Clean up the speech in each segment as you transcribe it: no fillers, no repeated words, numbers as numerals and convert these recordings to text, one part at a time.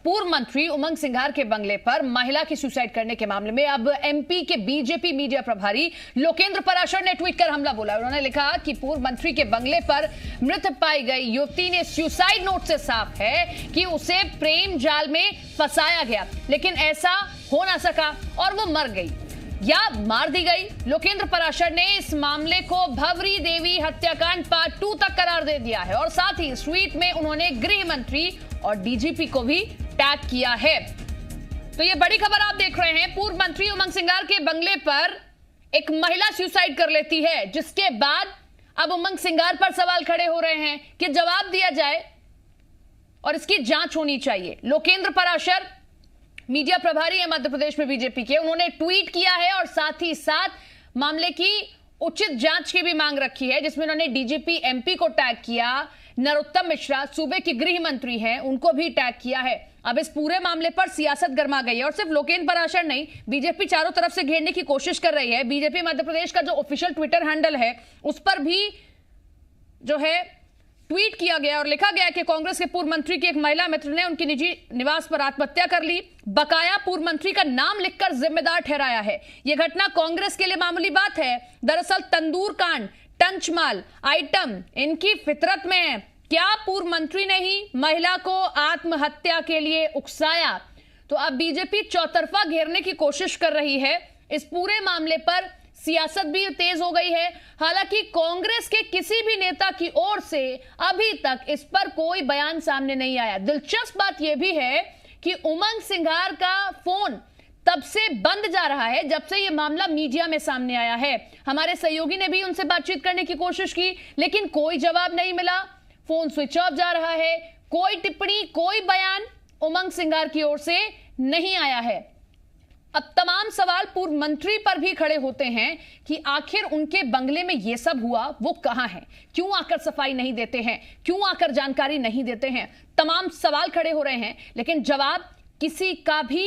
पूर्व मंत्री उमंग सिंघार के बंगले पर महिला की सुसाइड करने के मामले में अब एमपी के बीजेपी मीडिया प्रभारी लोकेंद्र पराशर ने ट्वीट कर हमला बोला। उन्होंने लिखा कि पूर्व मंत्री के बंगले पर मृत पाई गई युवती ने सुसाइड नोट से साफ है कि उसे प्रेम जाल में फंसाया गया, लेकिन ऐसा हो ना सका और वो मर गई या मार दी गई। लोकेंद्र पराशर ने इस मामले को भवरी देवी हत्याकांड पार्ट 2 तक करार दे दिया है और साथ ही ट्वीट में उन्होंने गृह मंत्री और डीजीपी को भी टैग किया है। तो ये बड़ी खबर आप देख रहे हैं। पूर्व मंत्री उमंग सिंघार के बंगले पर एक महिला सुसाइड कर लेती है, जिसके बाद अब उमंग सिंघार पर सवाल खड़े हो रहे हैं कि जवाब दिया जाए और इसकी जांच होनी चाहिए। लोकेंद्र पराशर मीडिया प्रभारी है मध्य प्रदेश में बीजेपी के, उन्होंने ट्वीट किया है और साथ ही साथ मामले की उचित जांच की भी मांग रखी है, जिसमें उन्होंने डीजीपी एमपी को टैग किया, नरोत्तम मिश्रा सूबे के गृह मंत्री हैं उनको भी टैग किया है। अब इस पूरे मामले पर सियासत गर्मा गई है और सिर्फ लोकेंद्र पराशर नहीं, बीजेपी चारों तरफ से घेरने की कोशिश कर रही है। बीजेपी मध्य प्रदेश का जो ऑफिशियल ट्विटर हैंडल है उस पर भी जो है ट्वीट किया गया और लिखा गया कि कांग्रेस के पूर्व मंत्री की एक महिला मित्र ने उनकी निजी निवास पर आत्महत्या कर ली, बकाया पूर्व मंत्री का नाम लिखकर जिम्मेदार ठहराया है। यह घटना कांग्रेस के लिए मामूली बात है। दरअसल तंदूर कांड, टंचमाल आइटम इनकी फितरत में है। क्या पूर्व मंत्री ने ही महिला को आत्महत्या के लिए उकसाया? तो अब बीजेपी चौतरफा घेरने की कोशिश कर रही है। इस पूरे मामले पर सियासत भी तेज हो गई है। हालांकि कांग्रेस के किसी भी नेता की ओर से अभी तक इस पर कोई बयान सामने नहीं आया। दिलचस्प बात यह भी है कि उमंग सिंघार का फोन तब से बंद जा रहा है जब से यह मामला मीडिया में सामने आया है। हमारे सहयोगी ने भी उनसे बातचीत करने की कोशिश की, लेकिन कोई जवाब नहीं मिला। फोन स्विच ऑफ जा रहा है। कोई टिप्पणी, कोई बयान उमंग सिंघार की ओर से नहीं आया है। अब तमाम सवाल पूर्व मंत्री पर भी खड़े होते हैं कि आखिर उनके बंगले में यह सब हुआ वो कहां है, क्यों आकर सफाई नहीं देते हैं, क्यों आकर जानकारी नहीं देते हैं। तमाम सवाल खड़े हो रहे हैं, लेकिन जवाब किसी का भी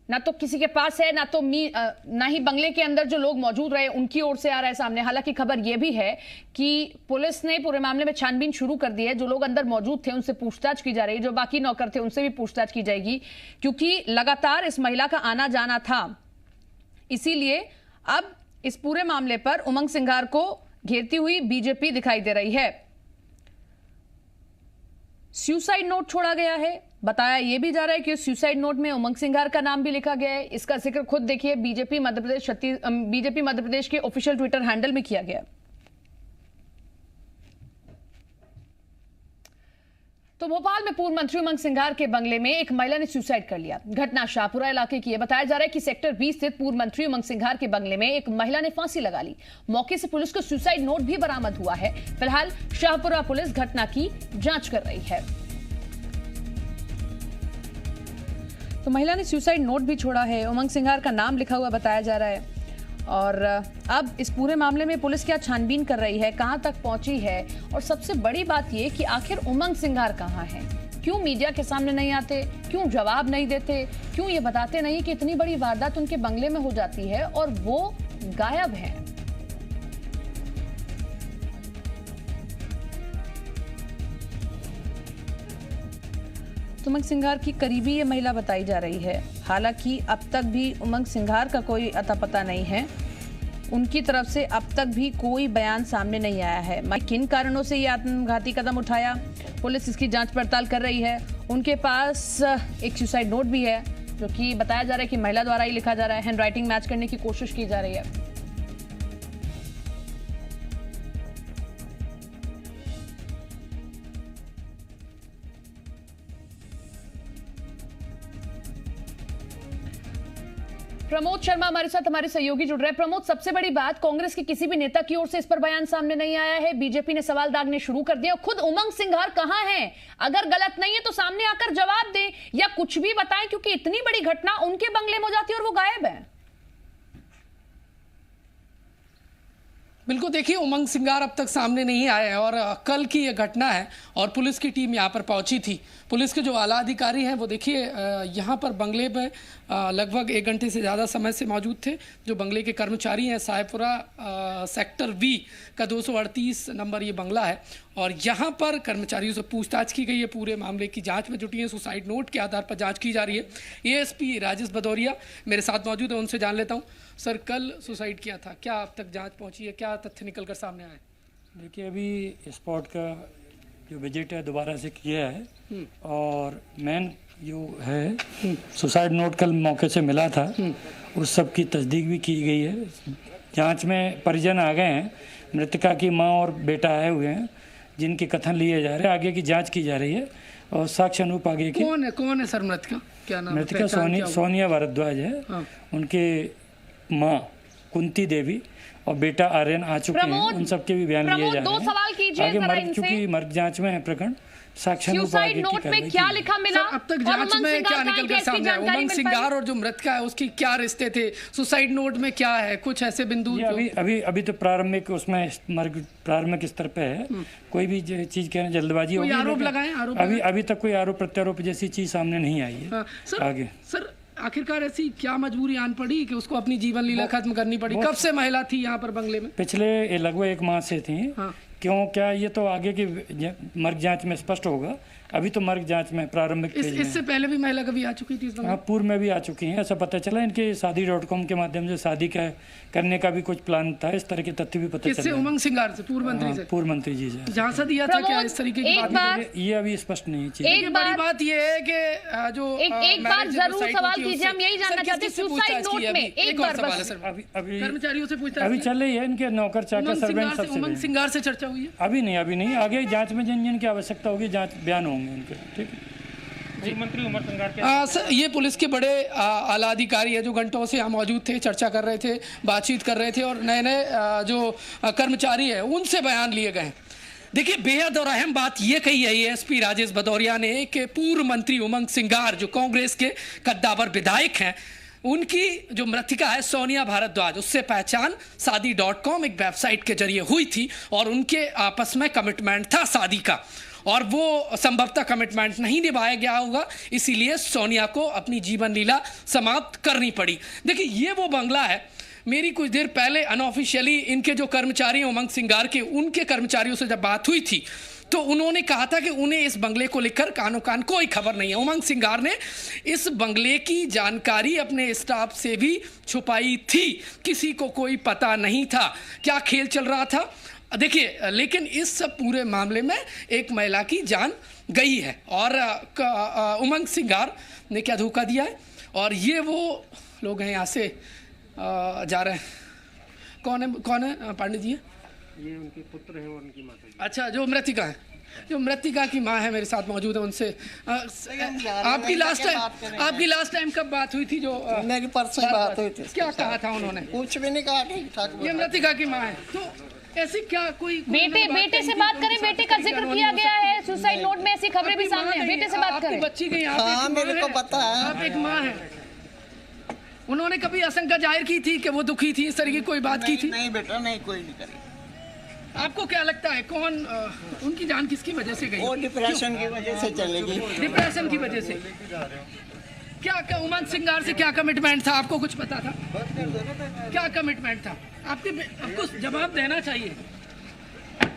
ना तो किसी के पास है, ना ही बंगले के अंदर जो लोग मौजूद रहे उनकी ओर से आ रहा है सामने। हालांकि खबर यह भी है कि पुलिस ने पूरे मामले में छानबीन शुरू कर दी है। जो लोग अंदर मौजूद थे उनसे पूछताछ की जा रही है, जो बाकी नौकर थे उनसे भी पूछताछ की जाएगी, क्योंकि लगातार इस महिला का आना जाना था। इसीलिए अब इस पूरे मामले पर उमंग सिंघार को घेरती हुई बीजेपी दिखाई दे रही है। सुसाइड नोट छोड़ा गया है। बताया यह भी जा रहा है कि सुसाइड नोट में उमंग सिंघार का नाम भी लिखा गया है। इसका जिक्र खुद देखिए बीजेपी मध्य प्रदेश के ऑफिशियल ट्विटर हैंडल में किया गया। तो भोपाल में पूर्व मंत्री उमंग सिंघार के बंगले में एक महिला ने सुसाइड कर लिया। घटना शाहपुरा इलाके की है। बताया जा रहा है कि सेक्टर 20 स्थित पूर्व मंत्री उमंग सिंघार के बंगले में एक महिला ने फांसी लगा ली। मौके से पुलिस को सुसाइड नोट भी बरामद हुआ है। फिलहाल शाहपुरा पुलिस घटना की जांच कर रही है। तो महिला ने सुसाइड नोट भी छोड़ा है, उमंग सिंघार का नाम लिखा हुआ बताया जा रहा है। और अब इस पूरे मामले में पुलिस क्या छानबीन कर रही है, कहां तक पहुंची है, और सबसे बड़ी बात यह कि आखिर उमंग सिंघार कहां है, क्यों मीडिया के सामने नहीं आते, क्यों जवाब नहीं देते, क्यों ये बताते नहीं कि इतनी बड़ी वारदात उनके बंगले में हो जाती है और वो गायब हैं। उमंग सिंघार की करीबी ये महिला बताई जा रही है। हालांकि अब तक भी उमंग सिंघार का कोई अता पता नहीं है। उनकी तरफ से अब तक भी कोई बयान सामने नहीं आया है। किन कारणों से ये आत्मघाती कदम उठाया, पुलिस इसकी जांच पड़ताल कर रही है। उनके पास एक सुसाइड नोट भी है, जो कि बताया जा रहा है कि महिला द्वारा ही लिखा जा रहा है। हैंडराइटिंग मैच करने की कोशिश की जा रही है। प्रमोद शर्मा हमारे साथ, हमारे सहयोगी जुड़ रहे हैं। प्रमोद, सबसे बड़ी बात, कांग्रेस के किसी भी नेता की ओर से इस पर बयान सामने नहीं आया है। बीजेपी ने सवाल दागने शुरू कर दिए। खुद उमंग सिंघार कहां हैं? अगर गलत नहीं है तो सामने आकर जवाब दें या कुछ भी बताएं, क्योंकि इतनी बड़ी घटना उनके बंगले में हो जाती है और वो गायब है। बिल्कुल, देखिए उमंग सिंघार अब तक सामने नहीं आए हैं और कल की ये घटना है और पुलिस की टीम यहाँ पर पहुंची थी। पुलिस के जो आला अधिकारी हैं वो देखिए यहाँ पर बंगले में लगभग 1 घंटे से ज़्यादा समय से मौजूद थे। जो बंगले के कर्मचारी हैं, साहेबपुरा सेक्टर V का 238 नंबर ये बंगला है और यहाँ पर कर्मचारियों से पूछताछ की गई है, पूरे मामले की जांच में जुटी है, सुसाइड नोट के आधार पर जांच की जा रही है। एएसपी राजेश भदौरिया मेरे साथ मौजूद है, उनसे जान लेता हूँ। सर, कल सुसाइड किया था, क्या अब तक जांच पहुंची है, क्या तथ्य निकल कर सामने आए? देखिए, अभी स्पॉट का जो विजिट है दोबारा से किया है और मेन जो है सुसाइड नोट कल मौके से मिला था, उस सब की तस्दीक भी की गई है। जांच में परिजन आ गए हैं, मृतका की मां और बेटा आए हुए हैं, जिनके कथन लिए जा रहे हैं। आगे की जांच की जा रही है और साक्ष्य अनुरूप आगे की। कौन है सर मृतका? क्या नाम? मृतका सोनिया भारद्वाज है। उनके माँ कुंती देवी और बेटा आर्यन आ चुके हैं, उन सबके भी बयान लिए जा रहे हैं। आगे चूंकि मर्ग जांच में है प्रकरण, साक्ष्य सुसाइड नोट में क्या लिखा मिला? अब तक जांच में क्या निकल कर सामने आया? उमंग सिंगार और जो मृतका है उसकी क्या रिश्ते थे? सुसाइड नोट में क्या है? कुछ ऐसे बिंदु अभी तो प्रारंभिक उसमें मर्ग प्रारंभिक स्तर पे है। कोई भी चीज कहने जल्दबाजी होगी। आरोप लगाए? अभी तक कोई आरोप प्रत्यारोप जैसी चीज सामने नहीं आई है। आगे सर, आखिरकार ऐसी क्या मजबूरी आन पड़ी कि उसको अपनी जीवन लीला खत्म करनी पड़ी? कब से महिला थी यहाँ पर बंगले में? पिछले लगभग 1 माह से थी। क्यों, क्या ये तो आगे की मर्ग जांच में स्पष्ट होगा। अभी तो मर्ग जांच में प्रारंभिक इससे पहले भी महिला कभी आ चुकी थी? हाँ, पूर्व में भी आ चुकी हैं, ऐसा पता चला। इनके शादी.com के माध्यम से शादी करने का भी कुछ प्लान था, इस तरह के तथ्य भी पता चला। उमंग सिंगार से, पूर्व मंत्री से? पूर्व मंत्री जी से झांसा दिया था क्या इस तरीके की बात? ये अभी स्पष्ट नहीं है। एक बड़ी बात ये है कि जो एक बार जरूर सवाल कीजिए, हम यही जानना चाहते हैं सुसाइड नोट में। एक बार बस अभी कर्मचारियों से पूछताछ अभी चल रही है, इनके नौकर चाकर सर्वेंट सबसे। उमंग सिंगार से चर्चा हुई है? अभी नहीं, आगे जांच में जिन की आवश्यकता होगी जांच बयान होंगे उनके। ठीक है जी। मंत्री उमर सिंगार के ये पुलिस के बड़े आला अधिकारी है जो घंटों से यहाँ मौजूद थे, चर्चा कर रहे थे, बातचीत कर रहे थे और नए जो कर्मचारी है उनसे बयान लिए गए। देखिए, बेहद और अहम बात ये कही है एएसपी राजेश भदौरिया ने कि पूर्व मंत्री उमंग सिंगार जो कांग्रेस के कद्दावर विधायक हैं, उनकी जो मृतिका है सोनिया भारद्वाज, उससे पहचान शादी.com एक वेबसाइट के जरिए हुई थी और उनके आपस में कमिटमेंट था शादी का, और वो संभवतः कमिटमेंट नहीं निभाया गया होगा, इसीलिए सोनिया को अपनी जीवन लीला समाप्त करनी पड़ी। देखिए, ये वो बंगला है। मेरी कुछ देर पहले अनऑफिशियली इनके जो कर्मचारी उमंग सिंगार के, उनके कर्मचारियों से जब बात हुई थी तो उन्होंने कहा था कि उन्हें इस बंगले को लेकर कानो कान कोई खबर नहीं है। उमंग सिंगार ने इस बंगले की जानकारी अपने स्टाफ से भी छुपाई थी, किसी को कोई पता नहीं था क्या खेल चल रहा था। देखिए, लेकिन इस सब पूरे मामले में एक महिला की जान गई है और उमंग सिंगार ने क्या धोखा दिया है। और ये वो लोग हैं यहाँ से जा रहे हैं। कौन है पांडे जी? ये उनके पुत्र हैं और उनकी माता जी। अच्छा, जो मृतिका है, जो मृतिका की माँ है मेरे साथ मौजूद है, उनसे आपकी लास्ट टाइम कब बात हुई थी? जो मेरी परसों ही बात हुई थी। क्या कहा था उन्होंने? कुछ भी नहीं कहा, ठीक ठाक। ये मृतिका की माँ है, तो ऐसी क्या कोई बेटे से बात करें? बेटे का जिक्र किया गया है सुसाइड नोट में, ऐसी खबरें भी सामने हैं। बेटे से बात करें। बच्ची गई, हाँ, मेरे को पता है। आप एक माँ है, उन्होंने कभी आशंका जाहिर की थी कि वो दुखी थी, इस तरह की कोई बात की थी? नहीं बेटा, नहीं, कोई नहीं करी। आपको क्या लगता है कौन उनकी जान किसकी वजह से गई? वो डिप्रेशन की वजह से चलेगी। डिप्रेशन की वजह से? क्या उमंग सिंगार से क्या कमिटमेंट था, आपको कुछ पता था? क्या कमिटमेंट था? आपको जवाब देना चाहिए।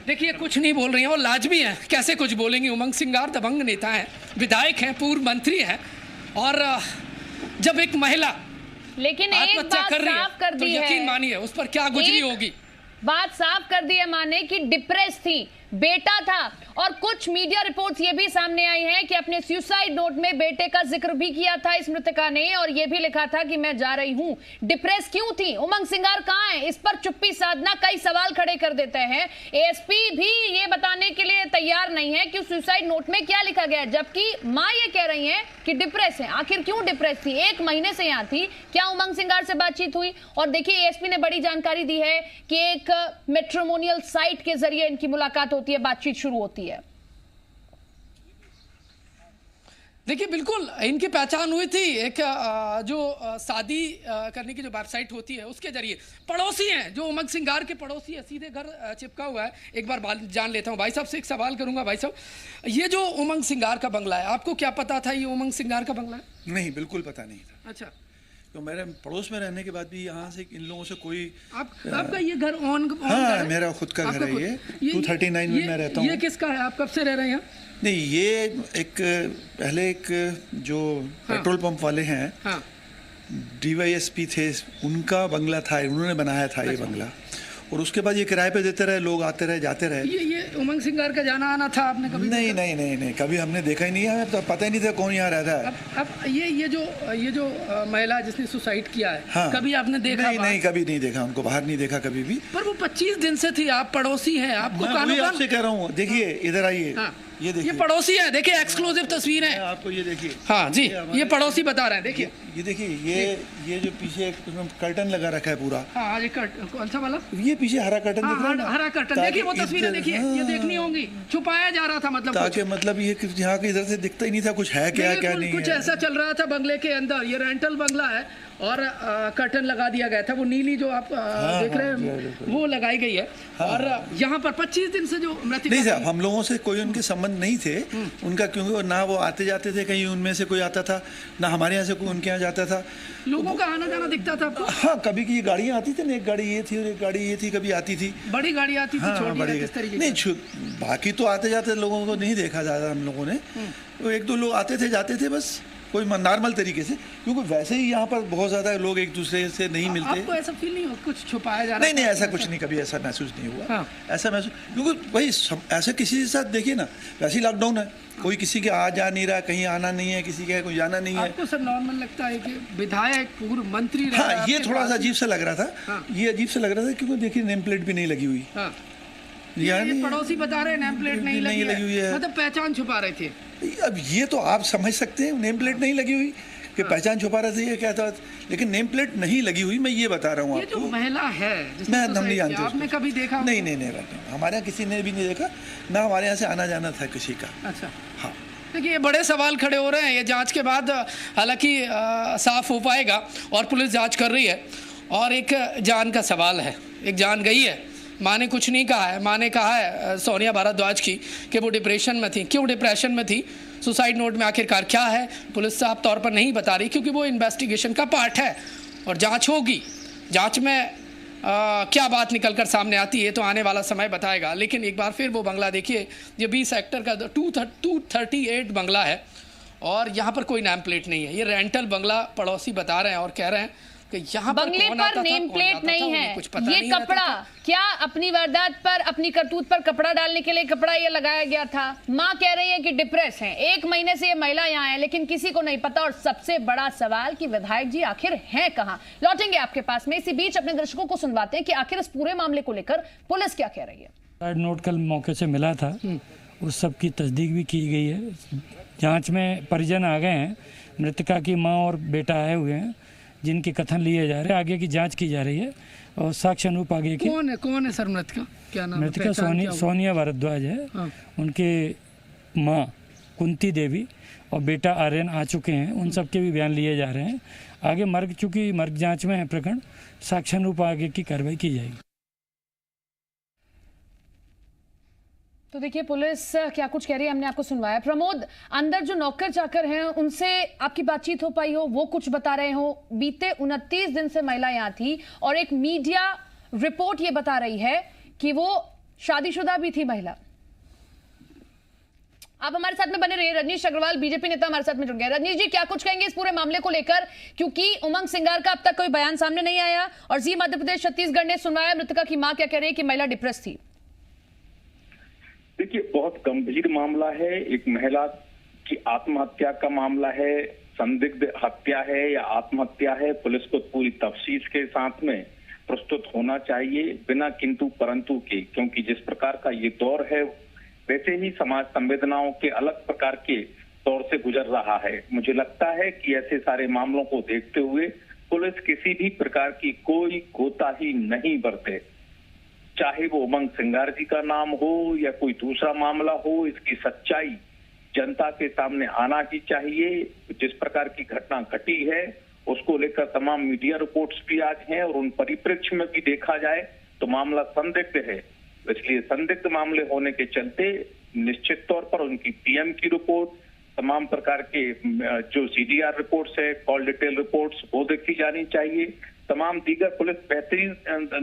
देखिए, कुछ नहीं बोल रही हैं और लाजमी है, कैसे कुछ बोलेंगे? उमंग सिंगार दबंग नेता हैं, विधायक हैं, पूर्व मंत्री हैं, और जब एक महिला लेकिन एक बात साफ कर दी है, यकीन मानिए उस पर क्या गुजरी होगी। बात साफ कर दी है माने कि डिप्रेस थी, बेटा था, और कुछ मीडिया रिपोर्ट्स ये भी सामने आई हैं कि अपने सुसाइड नोट में बेटे का जिक्र भी किया था इस मृतका ने, और ये भी लिखा था कि मैं जा रही हूं। डिप्रेस क्यों थी? उमंग सिंगार कहां है? इस पर चुप्पी साधना कई सवाल खड़े कर देते हैं। एएसपी भी ये बताने के लिए तैयार नहीं है कि सुसाइड नोट में क्या लिखा गया, जबकि मां ये कह रही है कि डिप्रेस है। आखिर क्यों डिप्रेस थी? 1 महीने से यहां थी। क्या उमंग सिंगार से बातचीत हुई? और देखिए, एएसपी ने बड़ी जानकारी दी है कि एक मैट्रिमोनियल साइट के जरिए इनकी मुलाकात होती है, बातचीत शुरू होती है। देखिए, बिल्कुल इनकी पहचान हुई थी एक जो शादी करने की जो वेबसाइट होती है उसके जरिए। पड़ोसी हैं, जो उमंग सिंगार के पड़ोसी है, सीधे घर चिपका हुआ है। एक बार जान लेता हूं। भाई साहब से एक सवाल करूंगा। भाई साहब, ये जो उमंग सिंगार का बंगला है, आपको क्या पता था ये उमंग सिंगार का बंगला है? नहीं, बिल्कुल पता नहीं था। अच्छा, तो मेरे पड़ोस में रहने के बाद भी यहाँ से इन लोगों से कोई आपका ये घर ऑन हाँ मेरा खुद का घर है, ये 239 में मैं रहता हूँ। ये किसका है? आप कब से रह रहे हैं? नहीं, ये पहले एक जो पेट्रोल पंप वाले हैं, DYSP थे, उनका बंगला था, उन्होंने बनाया था ये बंगला, और उसके बाद ये किराए पे देते रहे, लोग आते रहे जाते रहे। ये उमंग सिंगार का जाना आना था आपने कभी? नहीं, कभी हमने देखा ही नहीं है, तो पता ही नहीं था कौन यहाँ रहता है। अब ये जो महिला जिसने सुसाइड किया है, हाँ, कभी आपने देखा? नहीं, कभी नहीं देखा उनको, बाहर नहीं देखा कभी भी। पर वो 25 दिन से थी, आप पड़ोसी हैं, आपको आपसे कह रहा हूँ, देखिए इधर आइए, ये देखिए, ये पड़ोसी है, देखिए एक्सक्लूसिव तस्वीर है आपको, ये देखिए। हाँ जी, ये पड़ोसी बता रहे हैं, देखिए ये देखिए, ये जो पीछे उसमें कर्टन लगा रखा है पूरा। हाँ, ये कौन सा वाला? ये पीछे हरा कर्टन दिख रहा है ना? हरा कर्टन, देखिए वो तस्वीरें देखिए, ये देखनी होंगी। छुपाया जा रहा था मतलब, ताकि मतलब ये यहाँ के इधर से दिखता ही नहीं था कुछ है क्या नहीं, कुछ ऐसा चल रहा था बंगले के अंदर। ये रेंटल बंगला है और कर्टन लगा दिया गया था, वो नीली जो आप देख रहे हैं वो लगाई गई है। और यहाँ पर 25 दिन से जो मृतक नहीं साहब, हम लोगों से कोई उनके संबंध नहीं थे उनका, क्योंकि ना वो आते जाते थे, कहीं उनमें से कोई आता था, ना हमारे यहाँ से कोई उनके यहाँ जाता था। लोगों का आना जाना दिखता था आपको? हाँ, कभी की गाड़ियाँ आती थी ना, एक गाड़ी ये थी और एक गाड़ी ये थी, कभी आती थी, बड़ी गाड़ी आती थी, छोटी किस तरीके? नहीं, बाकी तो आते जाते लोगों को नहीं देखा ज्यादा हम लोगों ने, तो एक दो लोग आते थे जाते थे बस, कोई नॉर्मल तरीके से, क्योंकि वैसे ही यहाँ पर बहुत ज़्यादा लोग एक दूसरे से नहीं मिलते। आपको ऐसा फील नहीं हो कुछ छुपाया जा रहा है? नहीं, ऐसा कुछ नहीं, कभी ऐसा महसूस नहीं हुआ। हाँ। ऐसा महसूस, क्योंकि भाई ऐसे किसी के साथ देखिए ना, वैसे ही लॉकडाउन है, कोई किसी के आ जा नहीं रहा, कहीं आना नहीं है, किसी के कोई जाना नहीं है। आपको सर नॉर्मल लगता है कि विधायक पूर्व मंत्री? हाँ, ये थोड़ा सा अजीब सा लग रहा था, ये अजीब सा लग रहा था, क्योंकि देखिए नेम प्लेट भी नहीं लगी हुई। ये पड़ोसी बता रहे हैं नेम प्लेट नहीं लगी हुई है, मतलब पहचान छुपा रहे थे। अब ये तो आप समझ सकते हैं, नेम प्लेट नहीं लगी हुई कि पहचान छुपा रहे थे, ये क्या था, लेकिन नेम प्लेट नहीं लगी हुई, मैं ये बता रहा हूँ आपको। ये जो महिला है, मैं हम नहीं जानते, आपने कभी देखा? नहीं, हमारे यहाँ किसी ने भी नहीं देखा, ना हमारे यहाँ से आना जाना था किसी का। अच्छा, हाँ। देखिए, ये बड़े सवाल खड़े हो रहे हैं, ये जांच के बाद हालांकि साफ हो पाएगा, और पुलिस जांच कर रही है। और एक जान का सवाल है, एक जान गई है, माँ ने कुछ नहीं कहा है, माँ ने कहा है सोनिया भारद्वाज की कि वो डिप्रेशन में थी। क्यों डिप्रेशन में थी, सुसाइड नोट में आखिरकार क्या है, पुलिस साफ तौर पर नहीं बता रही, क्योंकि वो इन्वेस्टिगेशन का पार्ट है और जांच होगी। जांच में क्या बात निकल कर सामने आती है तो आने वाला समय बताएगा। लेकिन एक बार फिर वो बंगला देखिए, ये 20 सेक्टर का 238 बंगला है और यहाँ पर कोई नेम प्लेट नहीं है। ये रेंटल बंगला पड़ोसी बता रहे हैं और कह रहे हैं कि यहाँ बंगले पर नेम प्लेट नहीं है। ये कपड़ा क्या अपनी वारदात पर, अपनी करतूत पर कपड़ा डालने के लिए कपड़ा ये लगाया गया था। माँ कह रही है कि डिप्रेस हैं, 1 महीने से ये महिला यहाँ है, लेकिन किसी को नहीं पता। और सबसे बड़ा सवाल कि विधायक जी आखिर हैं कहाँ। लौटेंगे आपके पास में, इसी बीच अपने दर्शकों को सुनवाते हैं कि आखिर इस पूरे मामले को लेकर पुलिस क्या कह रही है। सुसाइड नोट कल मौके से मिला था, उस सब की तस्दीक भी की गई है। जांच में परिजन आ गए हैं, मृतका की माँ और बेटा आए हुए हैं, जिनके कथन लिए जा रहे हैं। आगे की जांच की जा रही है और साक्ष्य अनुरूप आगे की। कौन है सर मृतका, क्या नाम? मृतका सोनिया भारद्वाज है। हाँ। उनके माँ कुंती देवी और बेटा आर्यन आ चुके हैं, उन सब के भी बयान लिए जा रहे हैं। आगे मर्ग जांच में है प्रकरण, साक्ष्य अनुरूप आगे की कार्रवाई की जाएगी। तो देखिए पुलिस क्या कुछ कह रही है, हमने आपको सुनवाया। प्रमोद, अंदर जो नौकर चाकर हैं उनसे आपकी बातचीत हो पाई हो, वो कुछ बता रहे हो? बीते 29 दिन से महिला यहाँ थी और एक मीडिया रिपोर्ट ये बता रही है कि वो शादीशुदा भी थी महिला। आप हमारे साथ में बने रहिए। रजनीश अग्रवाल बीजेपी नेता हमारे साथ में जुड़ गए। रजनीश जी, क्या कुछ कहेंगे इस पूरे मामले को लेकर, क्योंकि उमंग सिंगार का अब तक कोई बयान सामने नहीं आया और जी मध्य प्रदेश छत्तीसगढ़ ने सुनवाया। मृतका की मां क्या कह रही है कि महिला डिप्रेस थी। देखिए, बहुत गंभीर मामला है, एक महिला की आत्महत्या का मामला है, संदिग्ध हत्या है या आत्महत्या है, पुलिस को पूरी तफसील के साथ में प्रस्तुत होना चाहिए, बिना किंतु परंतु के, क्योंकि जिस प्रकार का ये दौर है वैसे ही समाज संवेदनाओं के अलग प्रकार के दौर से गुजर रहा है। मुझे लगता है कि ऐसे सारे मामलों को देखते हुए पुलिस किसी भी प्रकार की कोई कोताही नहीं बरते, चाहे वो उमंग सिंगार जी का नाम हो या कोई दूसरा मामला हो। इसकी सच्चाई जनता के सामने आना ही चाहिए। जिस प्रकार की घटना घटी है उसको लेकर तमाम मीडिया रिपोर्ट्स भी आज हैं और उन परिप्रेक्ष्य में भी देखा जाए तो मामला संदिग्ध है। इसलिए संदिग्ध मामले होने के चलते निश्चित तौर पर उनकी पीएम की रिपोर्ट, तमाम प्रकार के जो CDR रिपोर्ट्स है, कॉल डिटेल रिपोर्ट्स, वो देखी जानी चाहिए। तमाम दीगर पुलिस बेहतरीन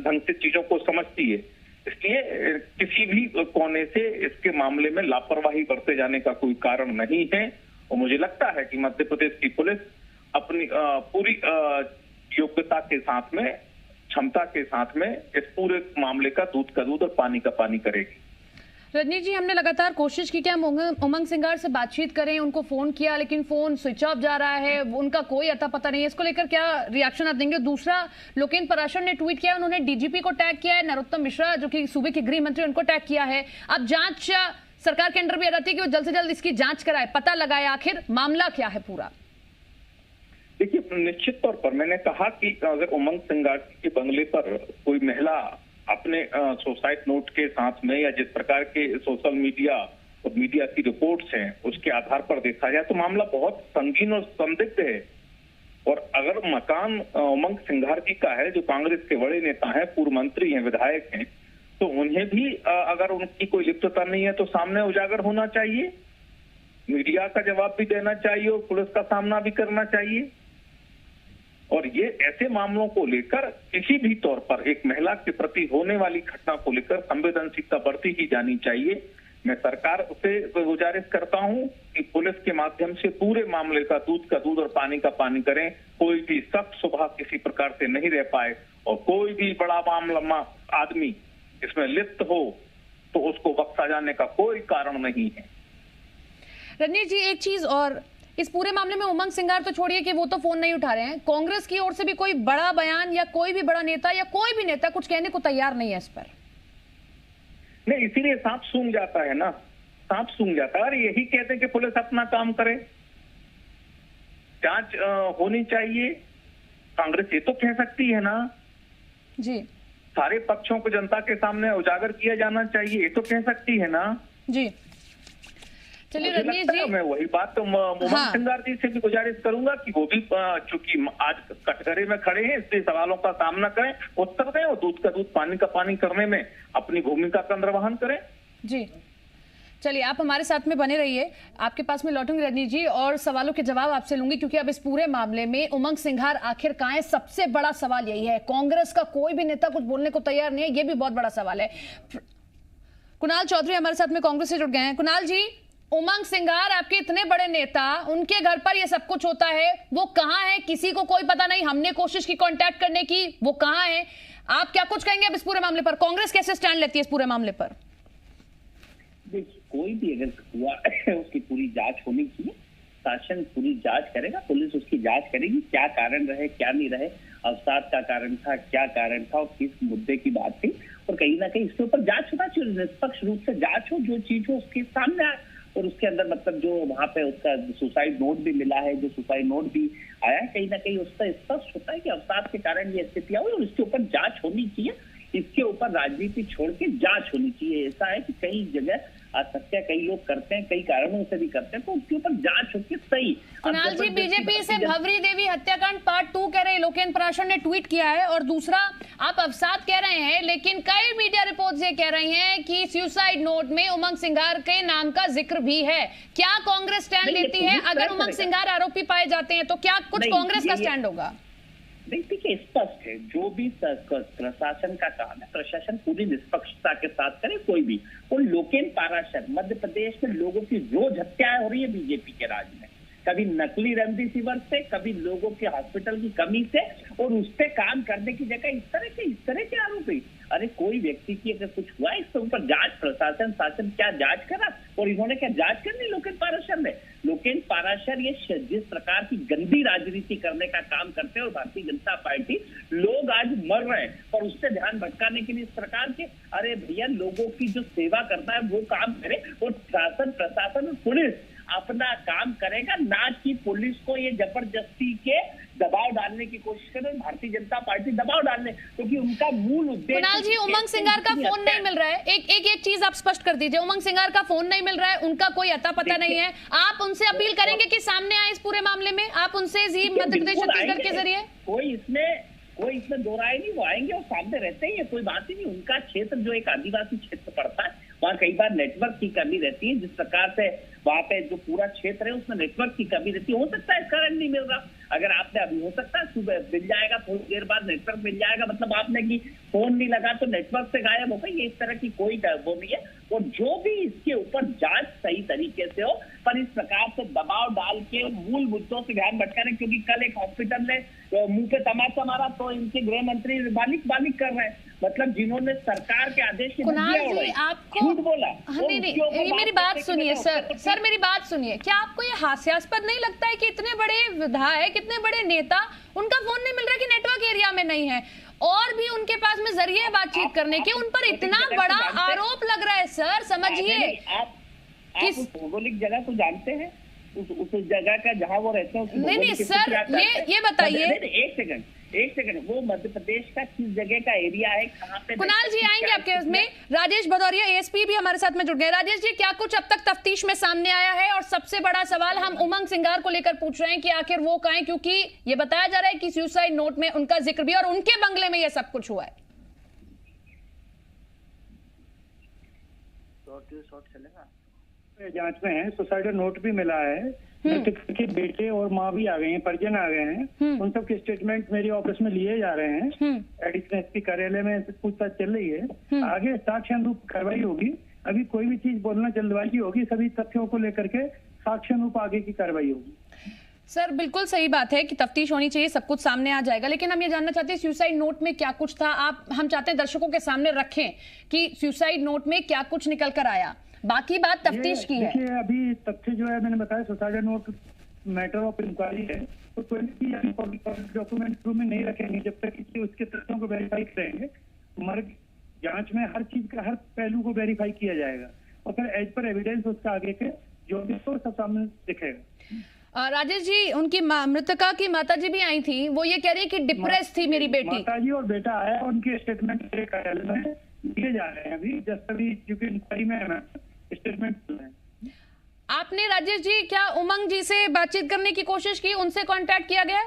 ढंग से चीजों को समझती है, इसलिए किसी भी कोने से इसके मामले में लापरवाही बरते जाने का कोई कारण नहीं है। और मुझे लगता है कि मध्य प्रदेश की पुलिस अपनी पूरी योग्यता के साथ में, क्षमता के साथ में इस पूरे मामले का दूध का दूध और पानी का पानी करेगी। रजनी जी, हमने लगातार कोशिश की कि हम उमंग सिंगार से बातचीत करें, उनको फोन किया लेकिन फोन स्विच ऑफ जा रहा है, उनका कोई अता पता नहीं है। इसको लेकर क्या रिएक्शन आप देंगे? दूसरा, लोकेंद्र पाराशर ने ट्वीट किया, उन्होंने DGP को टैग किया है, नरोत्तम मिश्रा जो कि सूबे के गृह मंत्री, उनको टैग किया है। अब जांच सरकार के अंडर भी आ जाती है कि वो जल्द से जल्द इसकी जांच कराए, पता लगाए आखिर मामला क्या है पूरा। देखिए, निश्चित तौर पर मैंने कहा कि अगर उमंग सिंगार के बंगले पर कोई महिला अपने सुसाइड नोट के साथ में या जिस प्रकार के सोशल मीडिया और मीडिया की रिपोर्ट्स हैं उसके आधार पर देखा जाए तो मामला बहुत संगीन और संदिग्ध है। और अगर मकान उमंग सिंघार जी का है, जो कांग्रेस के बड़े नेता हैं, पूर्व मंत्री हैं, विधायक हैं, तो उन्हें भी अगर उनकी कोई लिप्तता नहीं है तो सामने उजागर होना चाहिए, मीडिया का जवाब भी देना चाहिए और पुलिस का सामना भी करना चाहिए। और ये ऐसे मामलों को लेकर किसी भी तौर पर एक महिला के प्रति होने वाली घटना को लेकर संवेदनशीलता बढ़ती ही जानी चाहिए। मैं सरकार से गुजारिश करता हूं कि पुलिस के माध्यम से पूरे मामले का दूध और पानी का पानी करें। कोई भी शख्स सुबह किसी प्रकार से नहीं रह पाए और कोई भी बड़ा मामला आदमी इसमें लिप्त हो तो उसको बख्शा जाने का कोई कारण नहीं है। रजनी जी, एक चीज और, इस पूरे मामले में उमंग सिंगार तो छोड़िए कि वो तो फोन नहीं उठा रहे हैं, कांग्रेस की ओर से भी कोई बड़ा बयान या कोई भी बड़ा नेता या कोई भी नेता कुछ कहने को तैयार नहीं है इस पर। नहीं, इसीलिए सांप सूंघ जाता है ना, सांप सूंघ जाता है। अरे यही कहते हैं कि पुलिस अपना काम करे, जांच होनी चाहिए। कांग्रेस ये तो कह सकती है ना जी, सारे पक्षों को जनता के सामने उजागर किया जाना चाहिए, ये तो कह सकती है ना जी। चलिए रजनी जी, मैं वही बात तो उमंग सिंगार जी से भी गुजारिश करूंगा कि वो भी चूंकि आज कटघरे में खड़े हैं, इसलिए सवालों का सामना करें, उत्तर दें और दूध का दूध पानी का पानी करने में अपनी भूमिका का निर्वहन करें। जी चलिए, आप हमारे साथ में बने रहिए, आपके पास में लौटूंगी रजनी जी और सवालों के जवाब आपसे लूंगी, क्योंकि अब इस पूरे मामले में उमंग सिंघार आखिर कहां है, सबसे बड़ा सवाल यही है। कांग्रेस का कोई भी नेता कुछ बोलने को तैयार नहीं है, ये भी बहुत बड़ा सवाल है। कुणाल चौधरी हमारे साथ में कांग्रेस से जुड़ गए हैं। कुणाल जी, उमंग सिंघार आपके इतने बड़े नेता, उनके घर पर ये सब कुछ होता है, वो कहां है? किसी को कोई पता नहीं, हमने कोशिश की कांटेक्ट करने की, वो कहां है? आप क्या कुछ कहेंगे अब इस पूरे मामले पर? कांग्रेस कैसे स्टैंड लेती है इस पूरे मामले पर? देखिए, कोई भी अगर हुआ उसकी पूरी जांच होनी चाहिए, शासन पूरी जांच करेगा, पुलिस उसकी जांच करेगी, क्या कारण रहे क्या नहीं रहे, अवसाद का कारण था, क्या कारण था और किस मुद्दे की बात थी, और कहीं ना कहीं इसके ऊपर जांच होना चाहिए, निष्पक्ष रूप से जांच हो, जो चीज हो उसके सामने आए। और उसके अंदर मतलब जो वहां पे उसका सुसाइड नोट भी मिला है, जो सुसाइड नोट भी आया है, कहीं ना कहीं उससे स्पष्ट होता है कि अवसाद के कारण ये स्थितियां हुई और इसके ऊपर जांच होनी चाहिए। इसके ऊपर राजनीति छोड़ के जांच होनी चाहिए। ऐसा है कि कई जगह असत्य कई लोग करते हैं, कई कारणों से भी करते हैं, तो उसके ऊपर जांच होती है सही। कुणाल जी, बीजेपी से भवरी देवी हत्याकांड पार्ट 2 कह रहे हैं, लोकेंद्र पाराशर ने ट्वीट किया है, और दूसरा आप अवसाद कह रहे हैं, लेकिन कई मीडिया रिपोर्ट्स ये कह रही हैं कि सुसाइड नोट में उमंग सिंघार के नाम का जिक्र भी है। क्या कांग्रेस स्टैंड लेती है? अगर उमंग सिंघार आरोपी पाए जाते हैं तो क्या कुछ कांग्रेस का स्टैंड होगा? नहीं, देखिए स्पष्ट है, जो भी प्रशासन का काम है, प्रशासन पूरी निष्पक्षता के साथ करे, कोई भी। और लोकेंद्र पाराशर, मध्य प्रदेश में लोगों की रोज हत्याएं हो रही है बीजेपी के राज में, कभी नकली रेमडेसिविर से, कभी लोगों के हॉस्पिटल की कमी से, और उस पे काम करने की जगह इस तरह के आरोपी। अरे कोई व्यक्ति की अगर कुछ हुआ, इसके ऊपर जांच, प्रशासन शासन क्या जांच करा, और इन्होंने क्या जांच करनी लोकेंद्र पाराशर ने? लोकेंद्र पाराशर ये जिस प्रकार की गंदी राजनीति करने का काम करते हैं, और भारतीय जनता पार्टी, लोग आज मर रहे हैं और उससे ध्यान भटकाने के लिए इस प्रकार के, अरे भैया लोगों की जो सेवा करना है वो काम करे, और शासन प्रशासन और पुलिस अपना काम करेगा, ना कि पुलिस को ये जबरदस्ती के दबाव डालने की कोशिश करे, भारतीय जनता पार्टी दबाव डालने, क्योंकि उनका मूल उद्देश्य। कुणाल जी, उमंग सिंघार का फोन नहीं मिल रहा है, एक चीज आप स्पष्ट कर दीजिए, उमंग सिंघार का फोन नहीं मिल रहा है, उनका कोई अता पता नहीं है, आप उनसे अपील करेंगे कि सामने आए इस पूरे मामले में? आप उनसे जी मध्य प्रदेश छत्तीसगढ़ के जरिए कोई इसमें दो राय नहीं, वो आएंगे और सामने रहते ही है, कोई बात ही नहीं। उनका क्षेत्र जो एक आदिवासी क्षेत्र पड़ता है, वहाँ कई बार नेटवर्क की कमी रहती है, जिस प्रकार से वहां पे जो पूरा क्षेत्र है उसमें नेटवर्क की कमी रहती है। हो सकता है करंट नहीं मिल रहा, अगर आपने अभी हो सकता है सुबह मिल जाएगा, थोड़ी देर बाद नेटवर्क मिल जाएगा, मतलब आपने कि फोन नहीं लगा तो नेटवर्क से गायब हो गई, ये इस तरह की कोई वो नहीं है। और जो भी इसके ऊपर जांच सही तरीके से हो, पर इस प्रकार से दबाव डाल के मूल मुद्दों से ध्यान भटकाने, क्योंकि कल एक हॉस्पिटल ने मुंह पे तमाचा मारा तो इनके गृह मंत्री बालिक कर रहे हैं, मतलब जिन्होंने सरकार के आदेश की कुणाल जी आपको झूठ बोला। नहीं, ये मेरी बात सुनिए सर मेरी बात सुनिए, क्या आपको ये हास्यास्पद नहीं लगता है कि इतने बड़े विधायक, इतने बड़े नेता, उनका फोन नहीं मिल रहा कि नेटवर्क एरिया में नहीं है, और भी उनके पास में जरिए बातचीत करने के, उन पर इतना बड़ा आरोप लग रहा है सर, समझिए। आप उस भौगोलिक जगह को जानते हैं, उस जगह का जहां वो रहते हैं? नहीं सर, ये बताइए। एक सेकंड, वो मध्य प्रदेश का किस जगह का एरिया है, कहाँ पे? कुणाल जी आएंगे आपके उसमें। राजेश भदौरिया एएसपी भी हमारे साथ में जुड़ गए। राजेश जी, क्या कुछ अब तक तफ्तीश में सामने आया है? और सबसे बड़ा सवाल हम उमंग सिंगार को लेकर पूछ रहे हैं कि आखिर वो कहाँ है, क्योंकि ये बताया जा रहा है कि सुसाइड नोट में उनका जिक्र भी, और उनके बंगले में ये सब कुछ हुआ है। जांच में है, सुसाइडल नोट भी मिला है, मृतक के बेटे और माँ भी आ गए हैं, परिजन आ गए हैं, उन सब के स्टेटमेंट मेरे ऑफिस में लिए जा रहे हैं। एडिशनल एसपी कार्यालय में पूछताछ चल रही है, आगे साक्ष्य अनुरूप कार्रवाई होगी। अभी कोई भी चीज बोलना जल्दबाजी होगी, सभी तथ्यों को लेकर के साक्ष्य अनुरूप आगे की कार्रवाई होगी। सर बिल्कुल सही बात है कि तफ्तीश होनी चाहिए, सब कुछ सामने आ जाएगा, लेकिन हम ये जानना चाहते हैं सुसाइड नोट में क्या कुछ था। हम चाहते हैं दर्शकों के सामने रखें कि सुसाइड नोट में क्या कुछ निकल कर आया, बाकी बात तफ्तीश की है। देखिए अभी तथ्य जो है, मैंने बताया suicide note matter of inquiry है, तो कोई भी पब्लिक डॉक्यूमेंट रूम में नहीं रखेंगे जब तक कि उसके तथ्यों को वेरीफाई करेंगे। मर्ग जांच में हर चीज का, हर पहलू को वेरीफाई किया जाएगा, और फिर एज पर एविडेंस उसका आगे के जो भी तो सब सामने दिखेगा। राजेश जी, उनकी मृतका की माताजी भी आई थी, वो ये कह रही है कि डिप्रेस थी मेरी बेटी। माताजी और बेटा आया, उनके स्टेटमेंट मेरे कार्यालय में दिए जा रहे हैं अभी, जस्ट अभी क्योंकि इंक्वायरी में है ना, स्टेटमेंट चल रहे हैं। आपने राजेश जी क्या उमंग जी से बातचीत करने की कोशिश की, उनसे कांटेक्ट किया गया?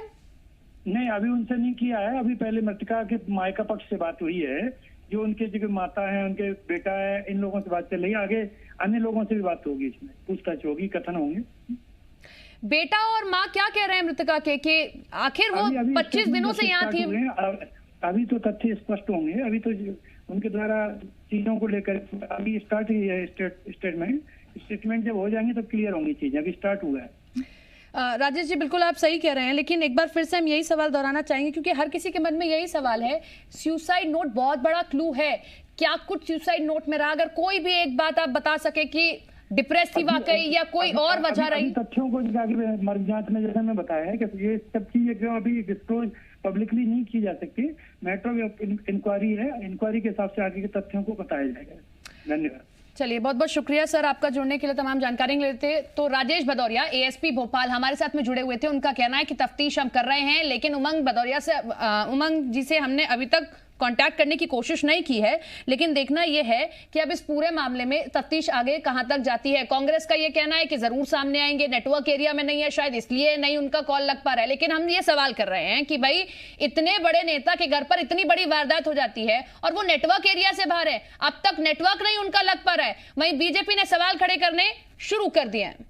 नहीं, अभी उनसे नहीं किया है। अभी पहले मृतका के मायका पक्ष से बात हुई है, जो उनके जो माता है, उनके बेटा है, इन लोगों से बात चल रही है। आगे अन्य लोगों से भी बात होगी, इसमें पूछताछ होगी, कथन होंगे। बेटा और माँ क्या कह रहे हैं मृतका के कि आखिर वो 25 दिनों से यहाँ थी? अभी तो तथ्य स्पष्ट होंगे, अभी तो उनके द्वारा चीजों को लेकर अभी स्टार्ट ही है स्टेटमेंट जब हो जाएंगे तब क्लियर होंगी चीजें, अभी स्टार्ट हुआ है। राजेश जी बिल्कुल आप सही कह रहे हैं, लेकिन एक बार फिर से हम यही सवाल दोहराना चाहेंगे, क्योंकि हर किसी के मन में यही सवाल है। सुसाइड नोट बहुत बड़ा क्लू है, क्या कुछ सुसाइड नोट में रहा? अगर कोई भी एक बात आप बता सके कि डिप्रेस थी वाकई या कोई और वजह रही? तथ्यों को आगे मर्ग जांच में जैसे मैं बताया है कि ये सब चीजें जो अभी डिस्क्लोज पब्लिकली नहीं की जा सकती, मैटर ऑफ इंक्वायरी है, इंक्वायरी के हिसाब से आगे के तथ्यों को बताया जाएगा। धन्यवाद। चलिए, बहुत बहुत शुक्रिया सर आपका जुड़ने के लिए, तमाम जानकारी लेते। तो राजेश भदौरिया एएसपी भोपाल हमारे साथ में जुड़े हुए थे, उनका कहना है कि तफ्तीश हम कर रहे हैं, लेकिन उमंग जी से हमने अभी तक कांटेक्ट करने की कोशिश नहीं की है, लेकिन देखना यह है कि अब इस पूरे मामले में तफ्तीश आगे कहां तक जाती है। कांग्रेस का यह कहना है कि जरूर सामने आएंगे, नेटवर्क एरिया में नहीं है, शायद इसलिए नहीं उनका कॉल लग पा रहा है, लेकिन हम ये सवाल कर रहे हैं कि भाई इतने बड़े नेता के घर पर इतनी बड़ी वारदात हो जाती है और वो नेटवर्क एरिया से बाहर है, अब तक नेटवर्क नहीं उनका लग पा रहा है, वहीं बीजेपी ने सवाल खड़े करने शुरू कर दिए हैं।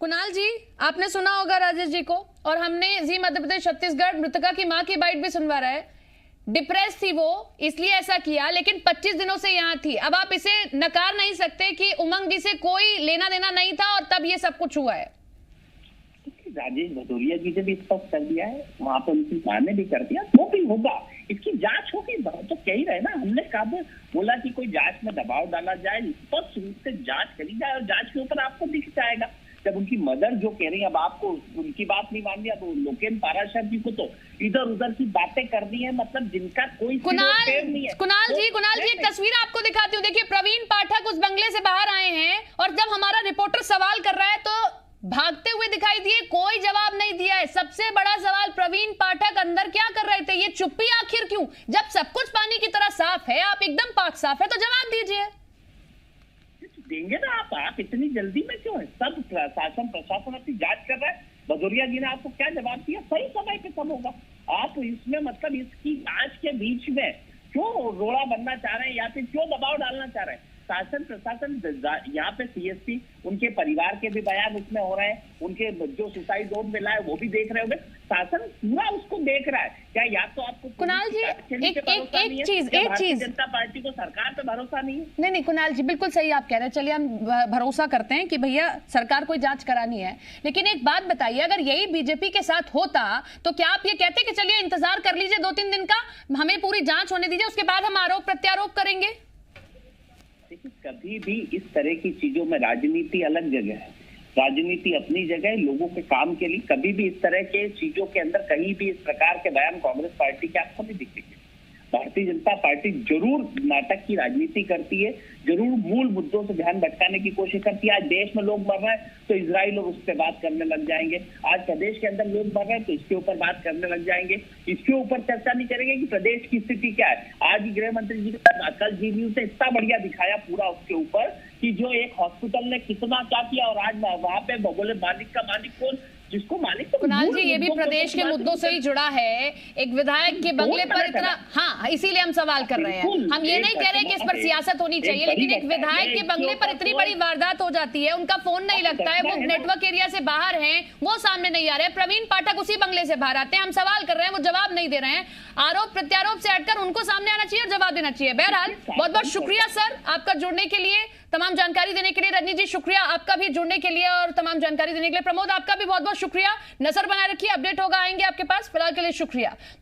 कुणाल जी, आपने सुना होगा राजेश जी को, और हमने जी मध्य प्रदेश छत्तीसगढ़ मृतका की मां की बाइट भी सुनवा रहा है। डिप्रेस थी वो, इसलिए ऐसा किया, लेकिन 25 दिनों से यहाँ थी। अब आप इसे नकार नहीं सकते कि उमंग जी से कोई लेना देना नहीं था और तब ये सब कुछ हुआ है। राजेश भदौरिया जी ने भी स्पष्ट कर दिया है, वहां पर उनकी मां ने भी कर दिया, वो भी होगा, इसकी जांच होगी। तो कह ही रहे ना, हमने कब बोला कि कोई जांच में दबाव डाला जाए, स्पष्ट रूप से जांच करी जाए और जांच के ऊपर आपको दिख जाएगा। जब उनकी मदर जो कह रही है, अब आपको उनकी बात नहीं माननी, अब लोकेन पाराशर जी को तो इधर उधर की बातें कर दी है, मतलब जिनका कोई नहीं है। कुणाल जी एक तस्वीर आपको दिखाती हूँ, देखिए प्रवीण पाठक उस बंगले से बाहर आए हैं और जब हमारा रिपोर्टर सवाल कर रहा है तो भागते हुए दिखाई दिए, कोई जवाब नहीं दिया है। सबसे बड़ा सवाल, प्रवीण पाठक अंदर क्या कर रहे थे? ये चुप्पी आखिर क्यों? जब सब कुछ पानी की तरह साफ है, आप एकदम पाक साफ है, तो जवाब दीजिए। देंगे ना आप इतनी जल्दी में क्यों है? सब प्रशासन अपनी जांच कर रहा है, भदौरिया जी ने आपको क्या जवाब दिया? सही समय पे सब होगा। आप इसमें मतलब इसकी जांच के बीच में क्यों रोड़ा बनना चाह रहे हैं या फिर क्यों दबाव डालना चाह रहे हैं? शासन प्रशासन यहाँ पे सीएसपी, उनके परिवार के भी बयान उसमें हो रहे हैं, उनके जो सुसाइड नोट मिला है वो भी देख रहे होंगे। शासन पूरा उसको देख रहा है। क्या या तो आपको कुणाल जी एक चीज जनता पार्टी को सरकार पे भरोसा नहीं है? नहीं कुणाल जी बिल्कुल सही आप कह रहे हैं। चलिए हम भरोसा करते हैं कि भैया सरकार कोई जांच करानी है, लेकिन एक बात बताइए, अगर यही बीजेपी के साथ होता तो क्या आप ये कहते कि चलिए इंतजार कर लीजिए 2-3 दिन का, हमें पूरी जांच होने दीजिए, उसके बाद हम आरोप प्रत्यारोप करेंगे? देखिए, कभी भी इस तरह की चीजों में राजनीति अलग जगह है, राजनीति अपनी जगह है लोगों के काम के लिए। कभी भी इस तरह के चीजों के अंदर कहीं भी इस प्रकार के बयान कांग्रेस पार्टी के आपको नहीं दिखेंगे। भारतीय जनता पार्टी जरूर नाटक की राजनीति करती है, जरूर मूल मुद्दों से ध्यान भटकाने की कोशिश करती है। आज देश में लोग मर रहे हैं तो इजराइल और उस पर बात करने लग जाएंगे, आज प्रदेश के अंदर लोग मर रहे हैं तो इसके ऊपर बात करने लग जाएंगे, इसके ऊपर चर्चा नहीं करेंगे कि प्रदेश की स्थिति क्या है। आज गृह मंत्री जी ने कल जी न्यूज ने इतना बढ़िया दिखाया पूरा उसके ऊपर कि जो एक हॉस्पिटल ने कितना क्या किया, और आज वहां पे बोले मालिक का मालिक कौन, जिसको मालिक तो कुणाल जी ये भी प्रदेश के मुद्दों से ही जुड़ा है। एक विधायक के बंगले पर इतना, हाँ इसीलिए हम सवाल कर रहे हैं। हम ये नहीं कह रहे कि इस पर सियासत होनी चाहिए, लेकिन एक विधायक के बंगले पर इतनी बड़ी वारदात हो जाती है, उनका फोन नहीं लगता है, वो नेटवर्क एरिया से बाहर हैं, वो सामने नहीं आ रहे, प्रवीण पाठक उसी बंगले से बाहर आते हैं, हम सवाल कर रहे हैं, वो जवाब नहीं दे रहे हैं। आरोप प्रत्यारोप से हटकर उनको सामने आना चाहिए और जवाब देना चाहिए। बहरहाल बहुत बहुत शुक्रिया सर आपका जुड़ने के लिए, तमाम जानकारी देने के लिए। रजनी जी शुक्रिया आपका भी जुड़ने के लिए और तमाम जानकारी देने के लिए। प्रमोद आपका भी बहुत बहुत शुक्रिया। नजर बनाए रखिए, अपडेट होगा, आएंगे आपके पास। फिलहाल के लिए शुक्रिया।